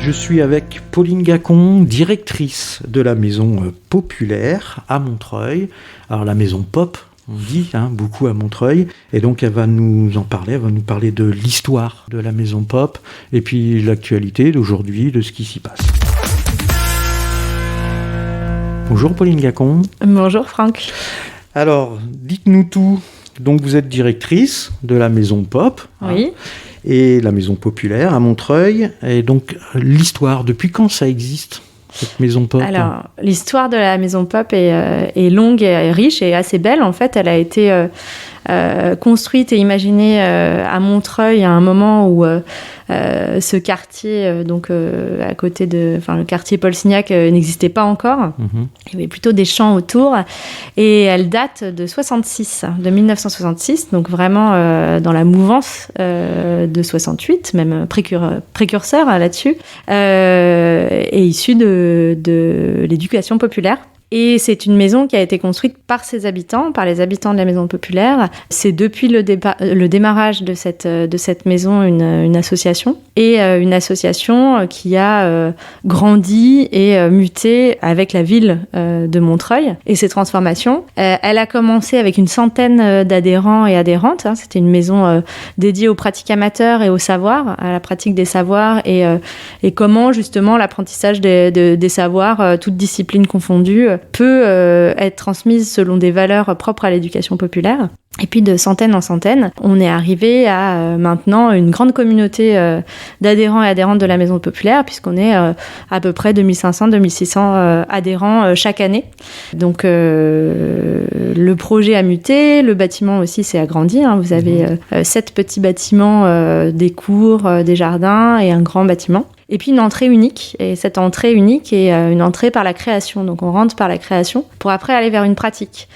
Je suis avec Pauline Gacon, directrice de la maison populaire à Montreuil. Alors la maison pop, on dit beaucoup à Montreuil. Et donc elle va nous en parler, elle va nous parler de l'histoire de la maison pop et puis l'actualité d'aujourd'hui, de ce qui s'y passe. Bonjour Pauline Gacon. Bonjour Franck. Alors, dites-nous tout. Donc vous êtes directrice de la maison pop. Oui. Et la maison populaire à Montreuil. Et donc, l'histoire, depuis quand ça existe, cette maison pop ? Alors, l'histoire de la maison pop est longue et riche et assez belle. En fait, elle a été construite et imaginée à Montreuil à un moment où ce quartier, à côté le quartier Paul Signac n'existait pas encore. Il y avait plutôt des champs autour. Et elle date de 1966, donc vraiment dans la mouvance de 68, même précurseur là-dessus, et issue de l'éducation populaire. Et c'est une maison qui a été construite par ses habitants, par les habitants de la maison populaire. C'est depuis le démarrage de cette maison une association. Et une association qui a grandi et muté avec la ville de Montreuil et ses transformations. Elle a commencé avec une centaine d'adhérents et adhérentes. C'était une maison dédiée aux pratiques amateurs et au savoir, à la pratique des savoirs et comment justement l'apprentissage des savoirs, toutes disciplines confondues, peut être transmise selon des valeurs propres à l'éducation populaire. Et puis de centaine en centaine, on est arrivé à maintenant une grande communauté d'adhérents et adhérentes de la maison populaire, puisqu'on est à peu près 2500-2600 adhérents chaque année. Donc le projet a muté, le bâtiment aussi s'est agrandi. Vous avez 7 petits bâtiments, des cours, des jardins et un grand bâtiment. Et puis une entrée unique, et cette entrée unique est une entrée par la création. Donc on rentre par la création pour après aller vers une pratique,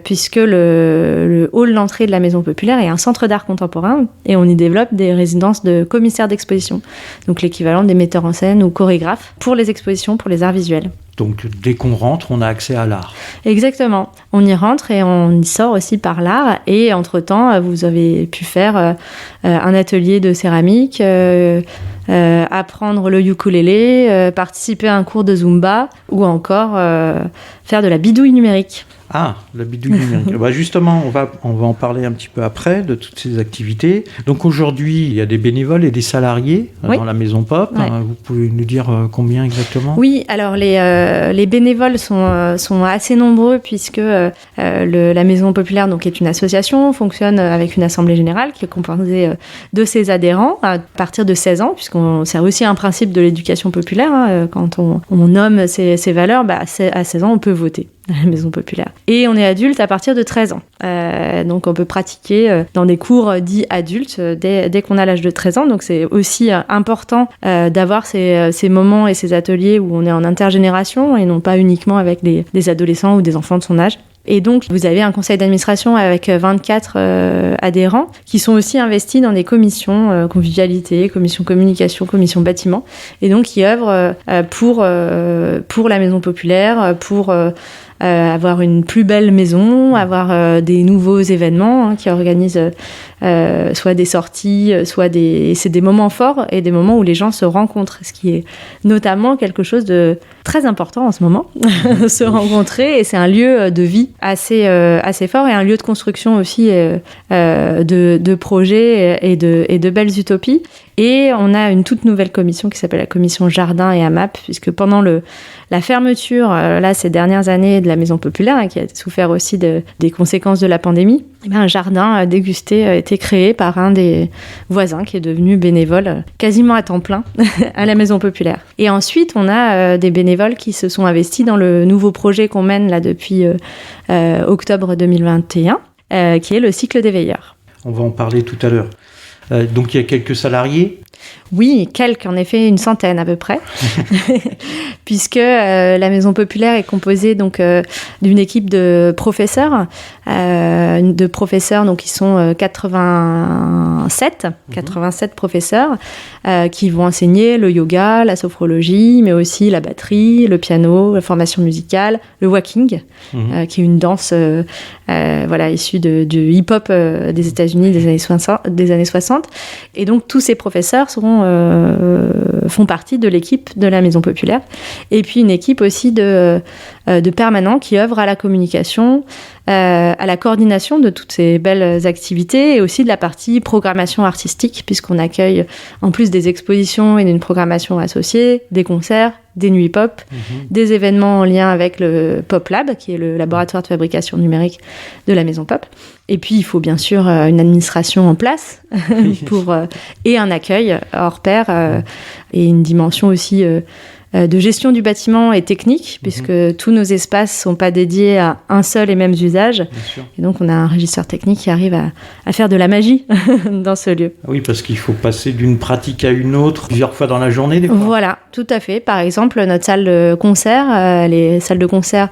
puisque le hall d'entrée de la maison populaire est un centre d'art contemporain et on y développe des résidences de commissaires d'exposition, donc l'équivalent des metteurs en scène ou chorégraphes pour les expositions, pour les arts visuels. Donc dès qu'on rentre, on a accès à l'art. Exactement. On y rentre et on y sort aussi par l'art. Et entre-temps, vous avez pu faire un atelier de céramique, apprendre le ukulélé, participer à un cours de Zumba ou encore faire de la bidouille numérique. Ah, la bidouille numérique. Justement, on va en parler un petit peu après de toutes ces activités. Donc aujourd'hui, il y a des bénévoles et des salariés dans la maison pop. Ouais. Vous pouvez nous dire combien exactement ? Oui, alors les bénévoles sont assez nombreux puisque la maison populaire donc est une association, fonctionne avec une assemblée générale qui est composée de ses adhérents à partir de 16 ans, c'est aussi un principe de l'éducation populaire. Quand on nomme ces valeurs, à 16 ans, on peut voter à la maison populaire. Et on est adulte à partir de 13 ans. Donc on peut pratiquer dans des cours dits adultes dès qu'on a l'âge de 13 ans. Donc c'est aussi important d'avoir ces moments et ces ateliers où on est en intergénération et non pas uniquement avec des adolescents ou des enfants de son âge. Et donc, vous avez un conseil d'administration avec 24 adhérents qui sont aussi investis dans des commissions convivialité, commission communication, commission bâtiment, et donc qui œuvrent pour la maison populaire, pour avoir une plus belle maison, avoir des nouveaux événements qui organisent soit des sorties, c'est des moments forts et des moments où les gens se rencontrent, ce qui est notamment quelque chose de très important en ce moment, se rencontrer, et c'est un lieu de vie assez fort et un lieu de construction aussi de projets et de belles utopies. Et on a une toute nouvelle commission qui s'appelle la commission Jardin et AMAP, puisque pendant la fermeture, ces dernières années de la maison populaire, qui a souffert aussi des conséquences de la pandémie, un jardin dégusté a été créé par un des voisins qui est devenu bénévole quasiment à temps plein à la maison populaire. Et ensuite, on a des bénévoles qui se sont investis dans le nouveau projet qu'on mène là depuis octobre 2021, qui est le cycle des veilleurs. On va en parler tout à l'heure. Donc il y a quelques salariés. Oui, quelques, en effet, une centaine à peu près, puisque la maison populaire est composée donc d'une équipe de professeurs, donc ils sont 87 professeurs qui vont enseigner le yoga, la sophrologie, mais aussi la batterie, le piano, la formation musicale, le walking, qui est une danse issue du hip-hop des États-Unis des années 60. Et donc tous ces professeurs font partie de l'équipe de la Maison Populaire. Et puis une équipe aussi de permanents qui œuvrent à la communication, à la coordination de toutes ces belles activités et aussi de la partie programmation artistique, puisqu'on accueille, en plus des expositions et d'une programmation associée, des concerts, des nuits pop, des événements en lien avec le Pop Lab, qui est le laboratoire de fabrication numérique de la Maison Pop. Et puis, il faut bien sûr une administration en place et un accueil hors pair et une dimension aussi de gestion du bâtiment et technique, puisque tous nos espaces ne sont pas dédiés à un seul et même usage. Et donc, on a un régisseur technique qui arrive à faire de la magie dans ce lieu. Oui, parce qu'il faut passer d'une pratique à une autre plusieurs fois dans la journée, des fois. Voilà, tout à fait. Par exemple, notre salle de concert, les salles de concert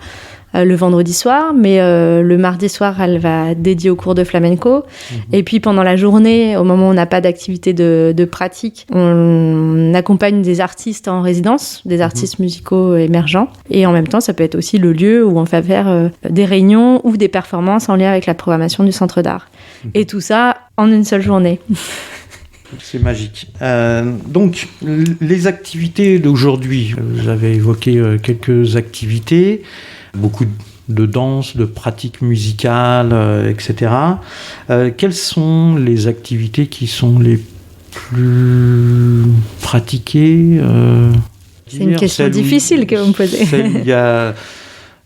le vendredi soir, mais le mardi soir, elle va dédiée au cours de flamenco. Et puis pendant la journée, au moment où on n'a pas d'activité de pratique, on accompagne des artistes en résidence, des artistes musicaux émergents. Et en même temps, ça peut être aussi le lieu où on va faire des réunions ou des performances en lien avec la programmation du centre d'art. Et tout ça en une seule journée. C'est magique. Donc, les activités d'aujourd'hui, vous avez évoqué quelques activités, beaucoup de danse, de pratiques musicales, etc. Quelles sont les activités qui sont les plus pratiquées C'est une question difficile que vous me posez.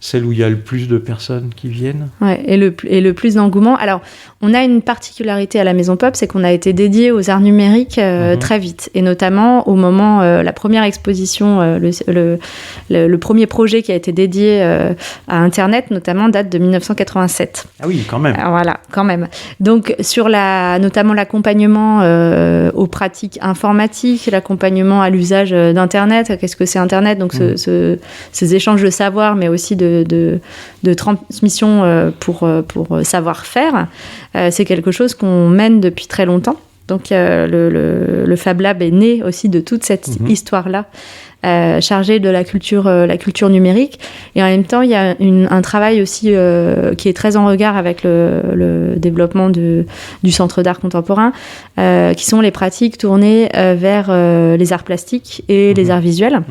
Celle où il y a le plus de personnes qui viennent. Ouais, et le plus d'engouement. Alors, on a une particularité à la Maison Pop, c'est qu'on a été dédié aux arts numériques très vite. Et notamment au moment, la première exposition, le premier projet qui a été dédié à Internet, notamment, date de 1987. Ah oui, quand même. Alors, voilà, quand même. Donc, sur notamment l'accompagnement aux pratiques informatiques, l'accompagnement à l'usage d'Internet, qu'est-ce que c'est Internet? Donc, ces échanges de savoir, mais aussi de transmission pour savoir-faire, c'est quelque chose qu'on mène depuis très longtemps. Donc le Fab Lab est né aussi de toute cette histoire-là, chargée de la culture numérique. Et en même temps, il y a un travail aussi qui est très en regard avec le développement du Centre d'art contemporain, qui sont les pratiques tournées vers les arts plastiques et les arts visuels.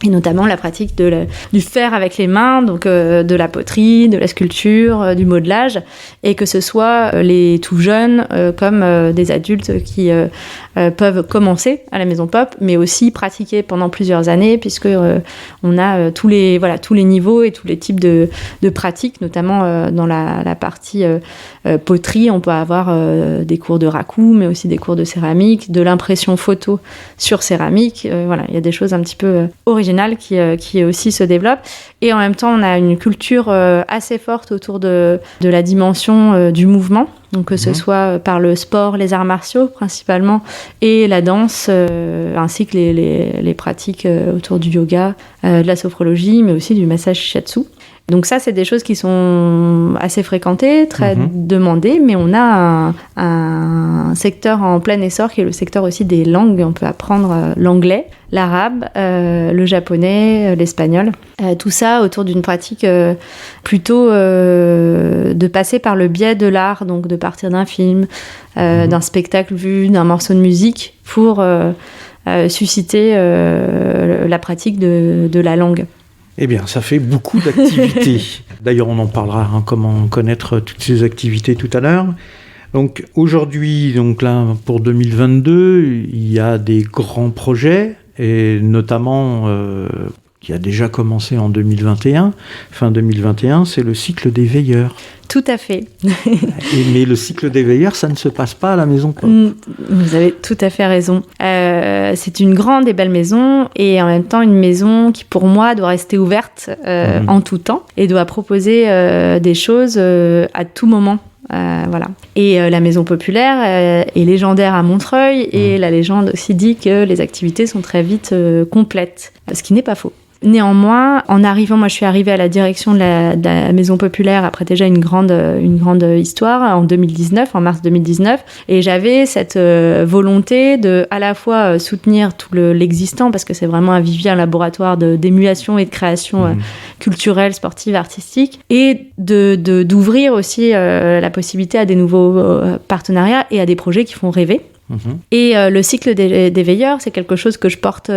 Et notamment la pratique du faire avec les mains, donc de la poterie, de la sculpture, du modelage, et que ce soit les tout jeunes comme des adultes qui peuvent commencer à la Maison Pop, mais aussi pratiquer pendant plusieurs années, puisque on a tous les niveaux et tous les types de pratiques, notamment dans la partie poterie. On peut avoir des cours de raku, mais aussi des cours de céramique, de l'impression photo sur céramique. Voilà, il y a des choses un petit peu originales qui aussi se développent. Et en même temps, on a une culture assez forte autour de la dimension du mouvement. Donc que ce soit par le sport, les arts martiaux principalement, et la danse, ainsi que les pratiques autour du yoga, de la sophrologie, mais aussi du massage shiatsu. Donc ça, c'est des choses qui sont assez fréquentées, très demandées, mais on a un secteur en plein essor qui est le secteur aussi des langues. On peut apprendre l'anglais, l'arabe, le japonais, l'espagnol. Tout ça autour d'une pratique plutôt de passer par le biais de l'art, donc de partir d'un film, d'un spectacle vu, d'un morceau de musique, pour susciter la pratique de la langue. Eh bien, ça fait beaucoup d'activités. D'ailleurs, on en parlera, comment connaître toutes ces activités tout à l'heure. Donc aujourd'hui, là, pour 2022, il y a des grands projets, et notamment qui a déjà commencé en 2021, fin 2021, c'est le cycle des veilleurs. Tout à fait. Mais le cycle des veilleurs, ça ne se passe pas à la Maison Pop. Vous avez tout à fait raison. C'est une grande et belle maison, et en même temps une maison qui, pour moi, doit rester ouverte en tout temps, et doit proposer des choses à tout moment. Voilà. Et la Maison Populaire est légendaire à Montreuil, et la légende aussi dit que les activités sont très vite complètes, ce qui n'est pas faux. Néanmoins, moi je suis arrivée à la direction de la Maison Populaire après déjà une grande histoire en 2019, en mars 2019, et j'avais cette volonté de à la fois soutenir tout l'existant, parce que c'est vraiment un vivier, un laboratoire d'émulation et de création culturelle, sportive, artistique, et d'ouvrir aussi la possibilité à des nouveaux partenariats et à des projets qui font rêver. Et le cycle des veilleurs, c'est quelque chose que je porte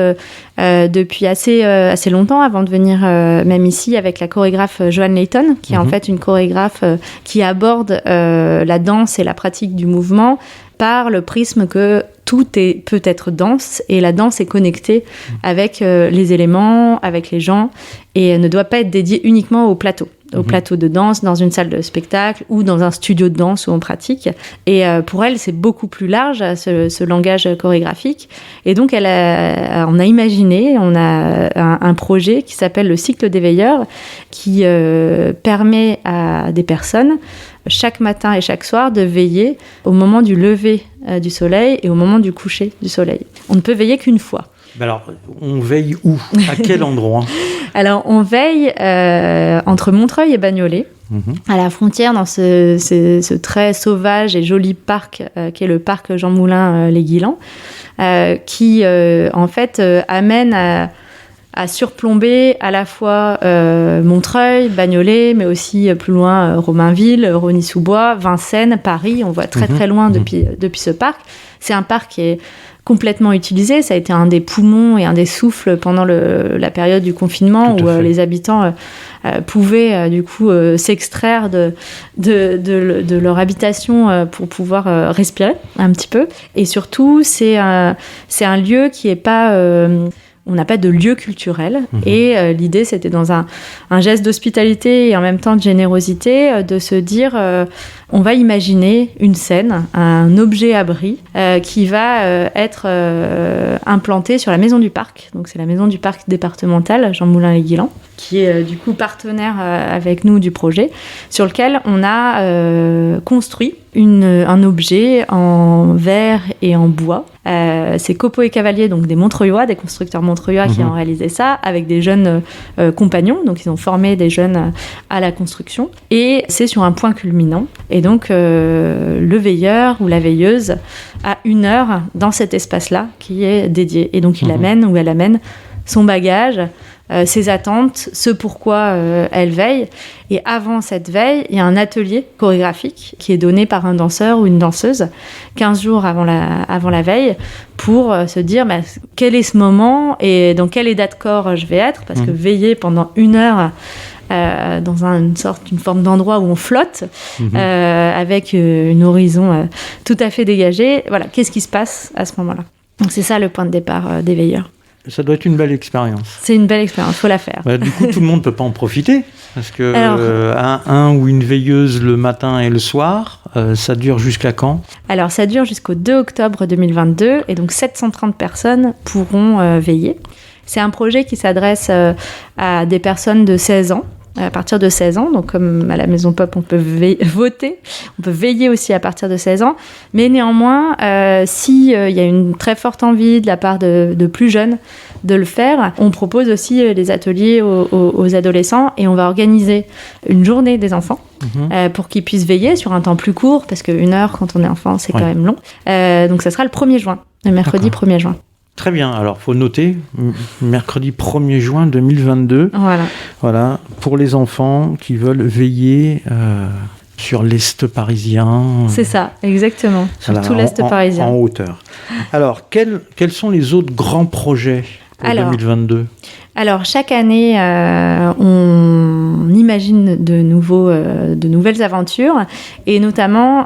depuis assez longtemps, avant de venir même ici avec la chorégraphe Joanne Layton, qui est en fait une chorégraphe qui aborde la danse et la pratique du mouvement par le prisme que tout peut être danse, et la danse est connectée avec les éléments, avec les gens, et ne doit pas être dédiée uniquement au plateau de danse, dans une salle de spectacle ou dans un studio de danse où on pratique. Et pour elle, c'est beaucoup plus large, ce langage chorégraphique. Et donc, on a imaginé, on a un projet qui s'appelle le cycle des veilleurs, qui permet à des personnes, chaque matin et chaque soir, de veiller au moment du lever du soleil et au moment du coucher du soleil. On ne peut veiller qu'une fois. Alors, on veille où? À quel endroit? Alors, on veille entre Montreuil et Bagnolet, à la frontière, dans ce très sauvage et joli parc qui est le parc Jean Moulin-les-Guilans, qui, en fait, amène à surplomber à la fois Montreuil, Bagnolet, mais aussi plus loin Romainville, Rosny-sous-Bois, Vincennes, Paris. On voit très très loin depuis ce parc. C'est un parc qui est complètement utilisé. Ça a été un des poumons et un des souffles pendant la période du confinement, où les habitants pouvaient du coup s'extraire de leur habitation pour pouvoir respirer un petit peu. Et surtout, c'est un lieu qui est pas... on n'a pas de lieu culturel. Et l'idée, c'était dans un geste d'hospitalité et en même temps de générosité, de se dire, on va imaginer une scène, un objet abri qui va être implanté sur la maison du parc. Donc c'est la maison du parc départemental Jean Moulin-les-Guilans, qui est du coup partenaire avec nous du projet, sur lequel on a construit un objet en verre et en bois. C'est Copeau et Cavalier, donc des Montreuillois, des constructeurs montreuillois qui ont réalisé ça, avec des jeunes compagnons. Donc ils ont formé des jeunes à la construction. Et c'est sur un point culminant. Et donc le veilleur ou la veilleuse a 1 heure dans cet espace-là qui est dédié. Et donc il amène ou elle amène son bagage, ses attentes, ce pourquoi elle veille. Et avant cette veille, il y a un atelier chorégraphique qui est donné par un danseur ou une danseuse 15 jours avant la veille, pour se dire quel est ce moment et dans quel état de corps je vais être, parce que veiller pendant 1 heure dans une forme d'endroit où on flotte, avec une horizon tout à fait dégagée, voilà, qu'est-ce qui se passe à ce moment-là? Donc c'est ça le point de départ des veilleurs. Ça doit être une belle expérience. C'est une belle expérience, il faut la faire. Du coup, tout le monde ne peut pas en profiter, parce que un ou une veilleuse le matin et le soir, ça dure jusqu'à quand? Alors, ça dure jusqu'au 2 octobre 2022, et donc 730 personnes pourront veiller. C'est un projet qui s'adresse à des personnes de 16 ans, à partir de 16 ans, donc comme à la Maison Pop on peut voter, on peut veiller aussi à partir de 16 ans, mais néanmoins si y a une très forte envie de la part de plus jeunes de le faire, on propose aussi des ateliers aux adolescents, et on va organiser une journée des enfants pour qu'ils puissent veiller sur un temps plus court, parce que 1 heure quand on est enfant c'est quand même long, donc ça sera le 1er juin, le mercredi 1er juin. Très bien, alors il faut noter, mercredi 1er juin 2022, voilà, pour les enfants qui veulent veiller sur l'Est parisien. C'est ça, exactement, sur tout l'Est parisien. En hauteur. Alors, quels sont les autres grands projets pour 2022 ? Alors, chaque année, on imagine de nouvelles aventures, et notamment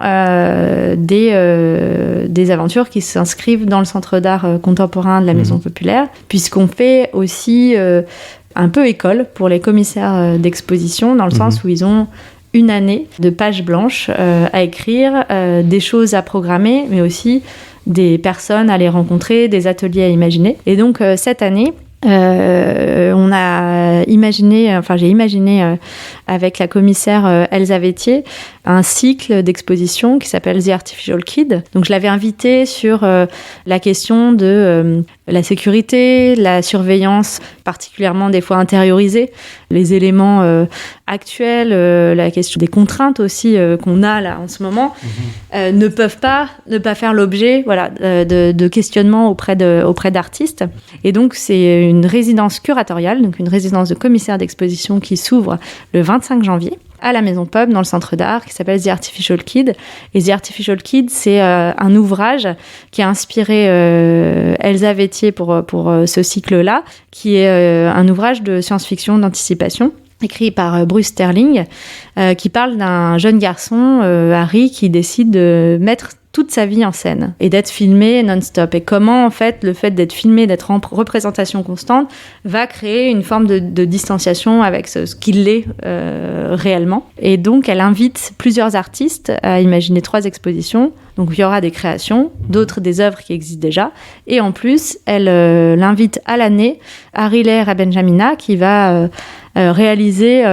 des aventures qui s'inscrivent dans le Centre d'art contemporain de la Maison Populaire, puisqu'on fait aussi un peu école pour les commissaires d'exposition, dans le sens où ils ont 1 année de pages blanches à écrire, des choses à programmer, mais aussi des personnes à les rencontrer, des ateliers à imaginer. Et donc, cette année, j'ai imaginé avec la commissaire Elsa Vétier un cycle d'exposition qui s'appelle The Artificial Kid. Donc je l'avais invitée sur la question de la sécurité, la surveillance particulièrement des fois intériorisée, les éléments actuels, la question des contraintes aussi qu'on a là en ce moment, ne peuvent pas ne pas faire l'objet de questionnements auprès d'artistes. Et donc c'est une résidence curatoriale, donc une résidence de commissaire d'exposition qui s'ouvre le 25 janvier. à la Maison Pop, dans le centre d'art, qui s'appelle The Artificial Kid. Et The Artificial Kid, c'est un ouvrage qui a inspiré Elsa Vétier pour ce cycle-là, qui est un ouvrage de science-fiction d'anticipation, écrit par Bruce Sterling, qui parle d'un jeune garçon, Harry, qui décide de mettre toute sa vie en scène et d'être filmé non-stop. Et comment, en fait, le fait d'être filmé, d'être en représentation constante, va créer une forme de distanciation avec ce qu'il est réellement. Et donc, elle invite plusieurs artistes à imaginer 3 expositions. Donc, il y aura des créations, d'autres des œuvres qui existent déjà. Et en plus, elle l'invite à l'année Harry Lehr à Benjamina, qui va réaliser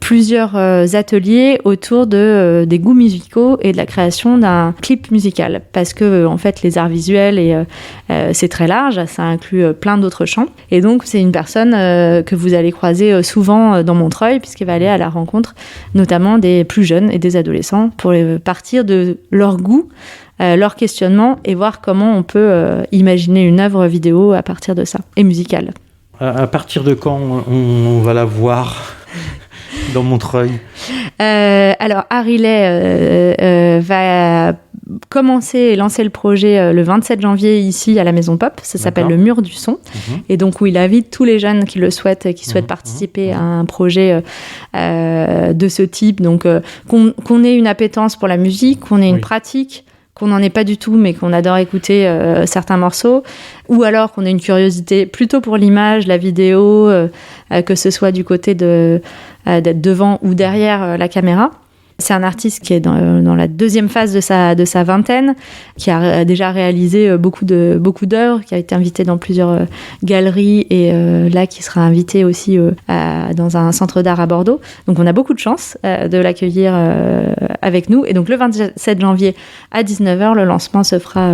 plusieurs ateliers autour des goûts musicaux et de la création d'un clip musical. Parce que, en fait, les arts visuels, c'est très large, ça inclut plein d'autres champs. Et donc, c'est une personne que vous allez croiser souvent dans Montreuil, puisqu'elle va aller à la rencontre notamment des plus jeunes et des adolescents pour partir de leur goût, leur questionnement et voir comment on peut imaginer une œuvre vidéo à partir de ça, et musicale. À partir de quand on va la voir dans Montreuil? Alors, Harry Lehr va commencer et lancer le projet le 27 janvier ici à la Maison Pop. Ça s'appelle le Mur du Son. Et donc, où il invite tous les jeunes qui le souhaitent, qui souhaitent participer à un projet de ce type. Donc, qu'on ait une appétence pour la musique, qu'on ait une pratique, qu'on n'en ait pas du tout, mais qu'on adore écouter certains morceaux, ou alors qu'on ait une curiosité plutôt pour l'image, la vidéo, que ce soit du côté d'être devant ou derrière la caméra. C'est un artiste qui est dans la deuxième phase de sa vingtaine, qui a déjà réalisé beaucoup d'œuvres, qui a été invité dans plusieurs galeries et là qui sera invité aussi dans un centre d'art à Bordeaux. Donc on a beaucoup de chance de l'accueillir avec nous. Et donc le 27 janvier à 19h, le lancement se fera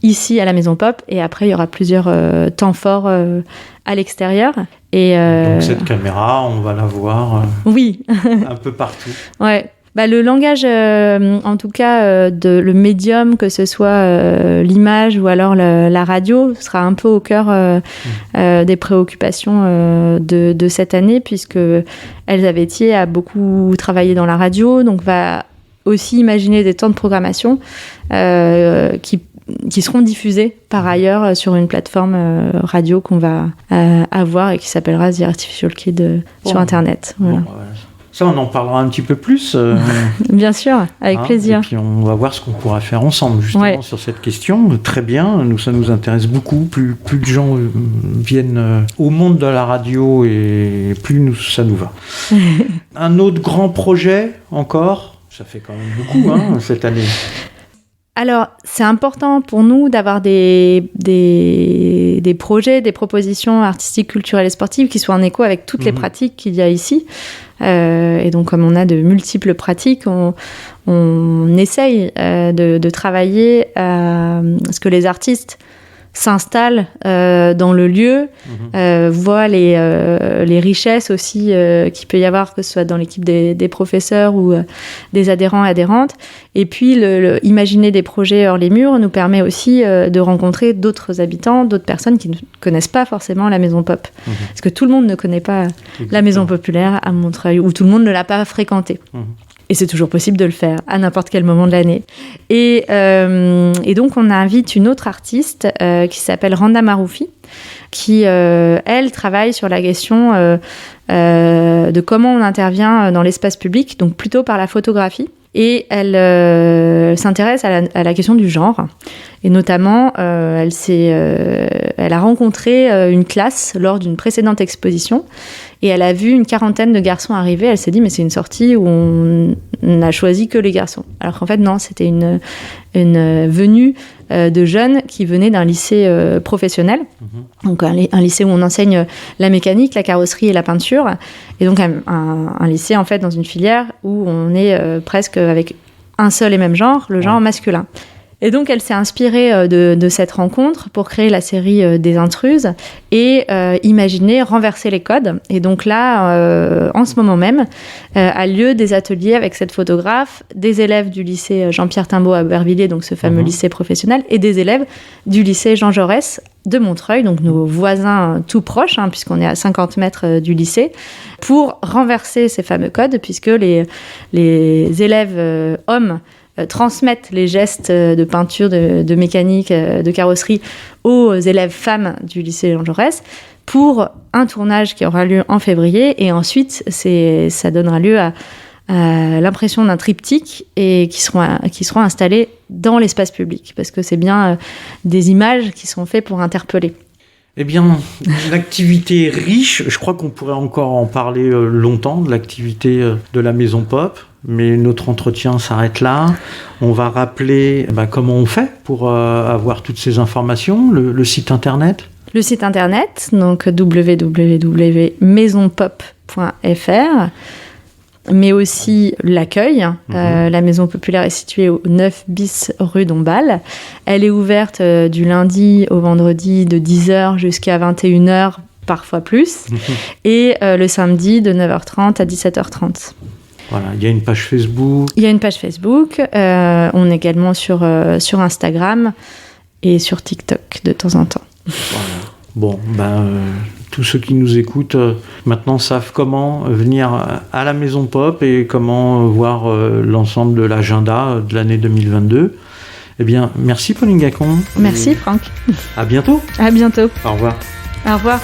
ici à la Maison Pop et après il y aura plusieurs temps forts à l'extérieur. Et donc cette caméra, on va la voir un peu partout. Ouais. Le langage, en tout cas, le médium, que ce soit l'image ou alors la radio, sera un peu au cœur des préoccupations de cette année, puisque Elsa Vétier a beaucoup travaillé dans la radio, donc va aussi imaginer des temps de programmation qui seront diffusés par ailleurs sur une plateforme radio qu'on va avoir et qui s'appellera The Artificial Kid sur Internet. Voilà. Ça, on en parlera un petit peu plus. Bien sûr, avec plaisir. Et puis, on va voir ce qu'on pourra faire ensemble, justement, sur cette question. Très bien, ça nous intéresse beaucoup. Plus de gens viennent au monde de la radio et plus ça nous va. Un autre grand projet, encore, ça fait quand même beaucoup, cette année. Alors, c'est important pour nous d'avoir des projets, des propositions artistiques, culturelles et sportives qui soient en écho avec toutes les pratiques qu'il y a ici. Et donc, comme on a de multiples pratiques, on essaye de travailler à ce que les artistes s'installent dans le lieu, voient les richesses aussi qu'il peut y avoir, que ce soit dans l'équipe des professeurs ou des adhérents et adhérentes. Et puis, imaginer des projets hors les murs nous permet aussi de rencontrer d'autres habitants, d'autres personnes qui ne connaissent pas forcément la Maison Pop. Parce que tout le monde ne connaît pas la Maison Populaire à Montreuil, ou tout le monde ne l'a pas fréquentée. Et c'est toujours possible de le faire à n'importe quel moment de l'année. Et donc, on invite une autre artiste qui s'appelle Randa Maroufi, qui, elle, travaille sur la question de comment on intervient dans l'espace public, donc plutôt par la photographie. Et elle s'intéresse à la question du genre. Et notamment, elle a rencontré une classe lors d'une précédente exposition et elle a vu une quarantaine de garçons arriver. Elle s'est dit, mais c'est une sortie où on n'a choisi que les garçons. Alors qu'en fait, non, c'était une venue de jeunes qui venaient d'un lycée professionnel. Donc un lycée où on enseigne la mécanique, la carrosserie et la peinture. Et donc un lycée, en fait, dans une filière où on est presque avec un seul et même genre, le genre masculin. Et donc, elle s'est inspirée de cette rencontre pour créer la série des Intruses et imaginer renverser les codes. Et donc là, en ce moment même, a lieu des ateliers avec cette photographe, des élèves du lycée Jean-Pierre Timbaud à Aubervilliers, donc ce fameux lycée professionnel, et des élèves du lycée Jean Jaurès de Montreuil, donc nos voisins tout proches, puisqu'on est à 50 mètres du lycée, pour renverser ces fameux codes, puisque les élèves hommes transmettent les gestes de peinture, de mécanique, de carrosserie aux élèves femmes du lycée Jean Jaurès pour un tournage qui aura lieu en février. Et ensuite, ça donnera lieu à l'impression d'un triptyque et qui seront installés dans l'espace public, parce que c'est bien des images qui sont faites pour interpeller. Eh bien, l'activité riche, je crois qu'on pourrait encore en parler longtemps, de l'activité de la Maison Pop, mais notre entretien s'arrête là. On va rappeler comment on fait pour avoir toutes ces informations, le site internet. Le site internet, donc www.maisonpop.fr, mais aussi l'accueil. La Maison Populaire est située au 9 bis rue Dombasle. Elle est ouverte du lundi au vendredi de 10h jusqu'à 21h, parfois plus, et le samedi de 9h30 à 17h30. Voilà, il y a une page Facebook. Il y a une page Facebook. On est également sur Instagram et sur TikTok de temps en temps. Voilà. Bon, tous ceux qui nous écoutent maintenant savent comment venir à la Maison Pop et comment voir l'ensemble de l'agenda de l'année 2022. Eh bien, merci Pauline Gacon. Merci Franck. À bientôt. À bientôt. Au revoir. Au revoir.